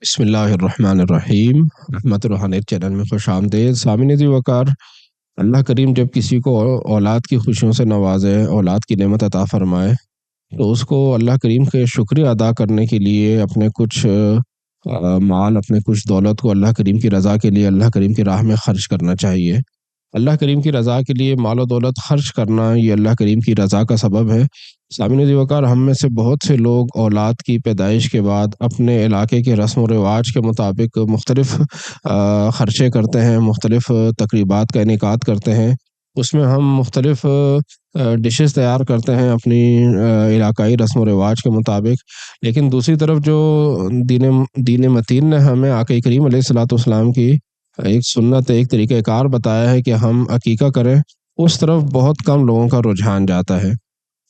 بسم اللہ الرحمن الرحیم۔ رحمت روحانیت چینل میں خوش آمدید سامعین دی وقار۔ اللہ کریم جب کسی کو اولاد کی خوشیوں سے نوازے، اولاد کی نعمت عطا فرمائے، تو اس کو اللہ کریم کے شکریہ ادا کرنے کے لیے اپنے کچھ مال، اپنے کچھ دولت کو اللہ کریم کی رضا کے لیے اللہ کریم کی راہ میں خرچ کرنا چاہیے۔ اللہ کریم کی رضا کے لیے مال و دولت خرچ کرنا یہ اللہ کریم کی رضا کا سبب ہے۔ سامعین ذی وقار، ہم میں سے بہت سے لوگ اولاد کی پیدائش کے بعد اپنے علاقے کے رسم و رواج کے مطابق مختلف خرچے کرتے ہیں، مختلف تقریبات کا انعقاد کرتے ہیں۔ اس میں ہم مختلف ڈشز تیار کرتے ہیں اپنی علاقائی رسم و رواج کے مطابق، لیکن دوسری طرف جو دین متین نے ہمیں آقا کریم علیہ الصلوۃ والسلام کی ایک سنت، ایک طریقہ کار بتایا ہے کہ ہم عقیقہ کریں، اس طرف بہت کم لوگوں کا رجحان جاتا ہے۔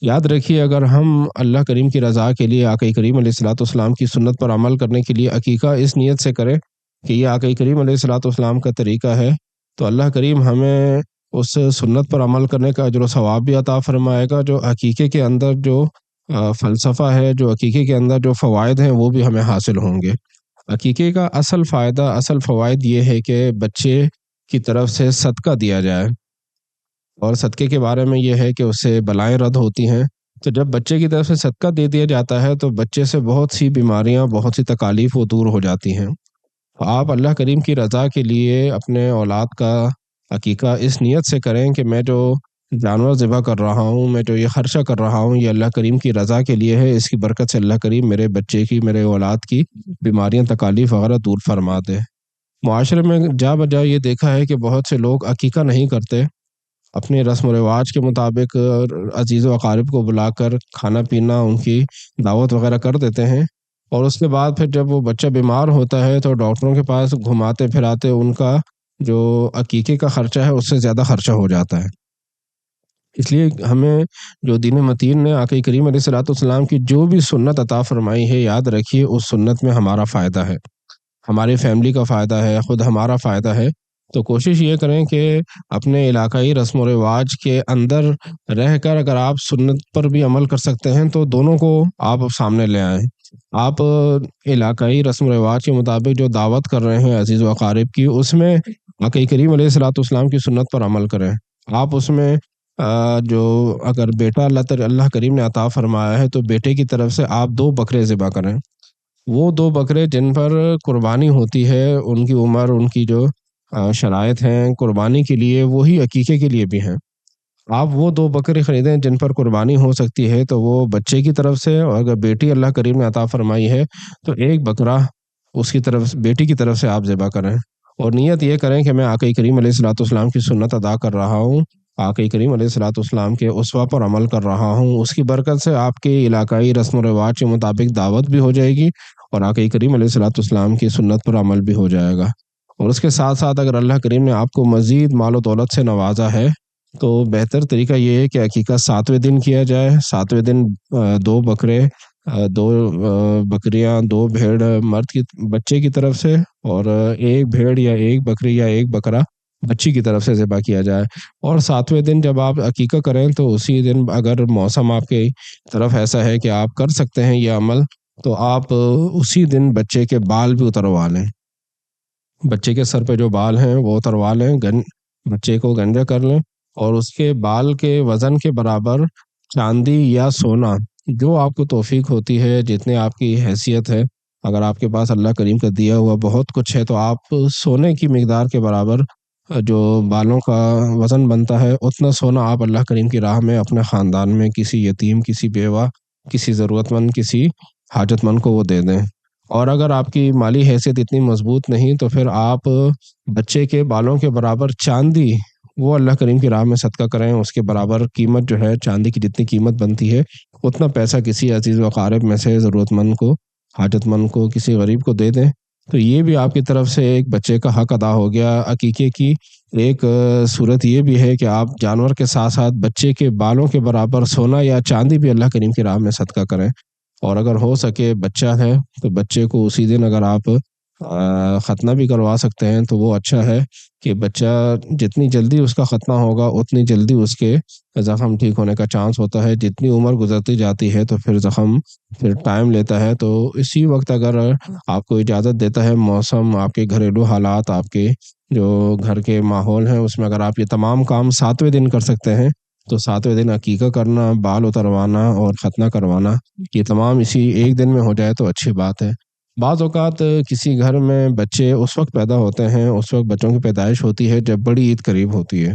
یاد رکھیے، اگر ہم اللہ کریم کی رضا کے لیے آقا کریم علیہ الصلوۃ والسلام کی سنت پر عمل کرنے کے لیے عقیقہ اس نیت سے کریں کہ یہ آقا کریم علیہ الصلوۃ والسلام کا طریقہ ہے، تو اللہ کریم ہمیں اس سنت پر عمل کرنے کا اجر و ثواب بھی عطا فرمائے گا۔ جو عقیقے کے اندر جو فلسفہ ہے، جو عقیقے کے اندر جو فوائد ہیں، وہ بھی ہمیں حاصل ہوں گے۔ عقیقے کا اصل فائدہ، اصل فوائد یہ ہے کہ بچے کی طرف سے صدقہ دیا جائے، اور صدقے کے بارے میں یہ ہے کہ اس سے بلائیں رد ہوتی ہیں۔ تو جب بچے کی طرف سے صدقہ دے دیا جاتا ہے تو بچے سے بہت سی بیماریاں، بہت سی تکالیف وہ دور ہو جاتی ہیں۔ آپ اللہ کریم کی رضا کے لیے اپنے اولاد کا عقیقہ اس نیت سے کریں کہ میں جو جانور ذبح کر رہا ہوں، میں جو یہ خرچہ کر رہا ہوں، یہ اللہ کریم کی رضا کے لیے ہے۔ اس کی برکت سے اللہ کریم میرے بچے کی، میرے اولاد کی بیماریاں، تکالیف وغیرہ دور فرما دے۔ معاشرے میں جا بجا یہ دیکھا ہے کہ بہت سے لوگ عقیقہ نہیں کرتے، اپنے رسم و رواج کے مطابق عزیز و اقارب کو بلا کر کھانا پینا، ان کی دعوت وغیرہ کر دیتے ہیں، اور اس کے بعد پھر جب وہ بچہ بیمار ہوتا ہے تو ڈاکٹروں کے پاس گھماتے پھراتے ان کا جو عقیقے کا خرچہ ہے اس سے زیادہ خرچہ ہو جاتا ہے۔ اس لیے ہمیں جو دین متین نے آقا کریم علیہ الصلوۃ والسلام کی جو بھی سنت عطا فرمائی ہے، یاد رکھیے اس سنت میں ہمارا فائدہ ہے، ہماری فیملی کا فائدہ ہے، خود ہمارا فائدہ ہے۔ تو کوشش یہ کریں کہ اپنے علاقائی رسم و رواج کے اندر رہ کر اگر آپ سنت پر بھی عمل کر سکتے ہیں تو دونوں کو آپ سامنے لے آئیں۔ آپ علاقائی رسم و رواج کے مطابق جو دعوت کر رہے ہیں عزیز و اقارب کی، اس میں آقا کریم علیہ الصلوۃ والسلام کی سنت پر عمل کریں۔ آپ اس میں جو اگر بیٹا اللہ کریم نے عطا فرمایا ہے تو بیٹے کی طرف سے آپ 2 بکرے ذبح کریں۔ وہ 2 بکرے جن پر قربانی ہوتی ہے، ان کی عمر، ان کی جو شرائط ہیں قربانی کے لیے، وہی عقیقے کے لیے بھی ہیں۔ آپ وہ 2 بکرے خریدیں جن پر قربانی ہو سکتی ہے، تو وہ بچے کی طرف سے، اور اگر بیٹی اللہ کریم نے عطا فرمائی ہے تو 1 بکرا اس کی طرف، بیٹی کی طرف سے آپ ذبح کریں، اور نیت یہ کریں کہ میں آقا کریم علیہ الصلوۃ والسلام کی سنت ادا کر رہا ہوں، آقا کریم علیہ الصلوۃ والسلام کے اسوہ پر عمل کر رہا ہوں۔ اس کی برکت سے آپ کے علاقائی رسم و رواج کے مطابق دعوت بھی ہو جائے گی، اور آقا کریم علیہ الصلوۃ والسلام کی سنت پر عمل بھی ہو جائے گا۔ اور اس کے ساتھ ساتھ اگر اللہ کریم نے آپ کو مزید مال و دولت سے نوازا ہے تو بہتر طریقہ یہ ہے کہ عقیقہ 7ویں دن کیا جائے۔ 7ویں دن 2 بکرے، 2 بکریاں، 2 بھیڑ مرد کی بچے کی طرف سے، اور 1 بھیڑ یا 1 بکری یا 1 بکرا بچی کی طرف سے ذبح کیا جائے۔ اور 7ویں دن جب آپ عقیقہ کریں تو اسی دن اگر موسم آپ کی طرف ایسا ہے کہ آپ کر سکتے ہیں یہ عمل، تو آپ اسی دن بچے کے بال بھی اتروا لیں۔ بچے کے سر پہ جو بال ہیں وہ اتروا لیں، بچے کو گنجا کر لیں، اور اس کے بال کے وزن کے برابر چاندی یا سونا، جو آپ کو توفیق ہوتی ہے، جتنے آپ کی حیثیت ہے، اگر آپ کے پاس اللہ کریم کا دیا ہوا بہت کچھ ہے تو آپ سونے کی مقدار کے برابر جو بالوں کا وزن بنتا ہے، اتنا سونا آپ اللہ کریم کی راہ میں اپنے خاندان میں کسی یتیم، کسی بیوہ، کسی ضرورت مند، کسی حاجت مند کو وہ دے دیں۔ اور اگر آپ کی مالی حیثیت اتنی مضبوط نہیں تو پھر آپ بچے کے بالوں کے برابر چاندی، وہ اللہ کریم کی راہ میں صدقہ کریں، اس کے برابر قیمت جو ہے، چاندی کی جتنی قیمت بنتی ہے اتنا پیسہ کسی عزیز و اقارب میں سے ضرورت مند کو، حاجت مند کو، کسی غریب کو دے دیں، تو یہ بھی آپ کی طرف سے ایک بچے کا حق ادا ہو گیا۔ عقیقے کی ایک صورت یہ بھی ہے کہ آپ جانور کے ساتھ ساتھ بچے کے بالوں کے برابر سونا یا چاندی بھی اللہ کریم کی راہ میں صدقہ کریں، اور اگر ہو سکے بچہ ہے تو بچے کو اسی دن اگر آپ ختنہ بھی کروا سکتے ہیں تو وہ اچھا ہے کہ بچہ جتنی جلدی اس کا ختنہ ہوگا اتنی جلدی اس کے زخم ٹھیک ہونے کا چانس ہوتا ہے۔ جتنی عمر گزرتی جاتی ہے تو پھر زخم پھر ٹائم لیتا ہے، تو اسی وقت اگر آپ کو اجازت دیتا ہے موسم، آپ کے گھریلو حالات، آپ کے جو گھر کے ماحول ہیں، اس میں اگر آپ یہ تمام کام 7ویں دن کر سکتے ہیں تو 7ویں دن عقیقہ کرنا، بال اتروانا اور ختنہ کروانا، یہ تمام اسی ایک دن میں ہو جائے تو اچھی بات ہے۔ بعض اوقات کسی گھر میں بچے اس وقت پیدا ہوتے ہیں، اس وقت بچوں کی پیدائش ہوتی ہے جب بڑی عید قریب ہوتی ہے،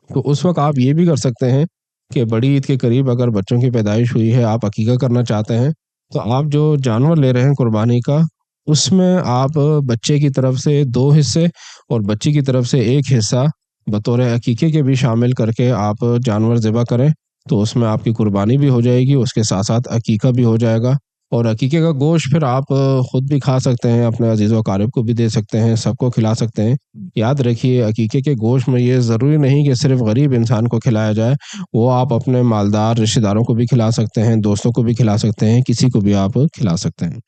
تو اس وقت آپ یہ بھی کر سکتے ہیں کہ بڑی عید کے قریب اگر بچوں کی پیدائش ہوئی ہے، آپ عقیقہ کرنا چاہتے ہیں، تو آپ جو جانور لے رہے ہیں قربانی کا، اس میں آپ بچے کی طرف سے 2 حصے اور بچی کی طرف سے 1 حصہ بطور عقیقے کے بھی شامل کر کے آپ جانور ذبح کریں، تو اس میں آپ کی قربانی بھی ہو جائے گی، اس کے ساتھ ساتھ عقیقہ بھی ہو جائے گا۔ اور عقیقے کا گوشت پھر آپ خود بھی کھا سکتے ہیں، اپنے عزیز و اقارب کو بھی دے سکتے ہیں، سب کو کھلا سکتے ہیں۔ یاد رکھیے عقیقے کے گوشت میں یہ ضروری نہیں کہ صرف غریب انسان کو کھلایا جائے، وہ آپ اپنے مالدار رشتہ داروں کو بھی کھلا سکتے ہیں، دوستوں کو بھی کھلا سکتے ہیں، کسی کو بھی آپ کھلا سکتے ہیں۔